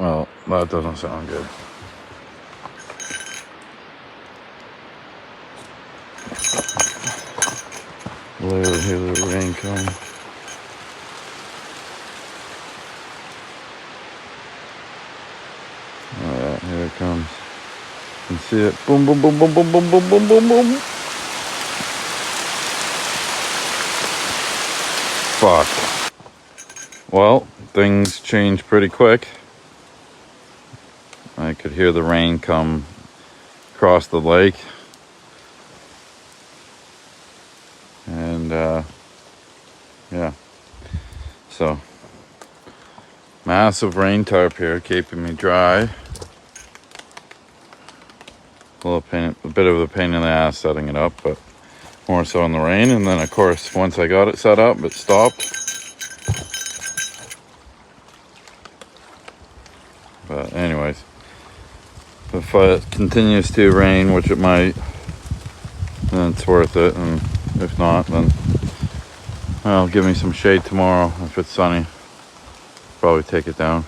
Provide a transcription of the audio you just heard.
Well, that doesn't sound good. Later, hear the rain come. Alright, here it comes. You can see it. Boom, boom, boom, boom, boom, boom, boom, boom, boom, boom. Fuck. Well, things change pretty quick. I could hear the rain come across the lake. And, yeah. So, massive rain tarp here, keeping me dry. A bit of a pain in the ass setting it up, but more so in the rain. And then, of course, once I got it set up, it stopped. But anyways, if it continues to rain, which it might, then it's worth it. And if not, then I'll give me some shade tomorrow. If it's sunny, probably take it down.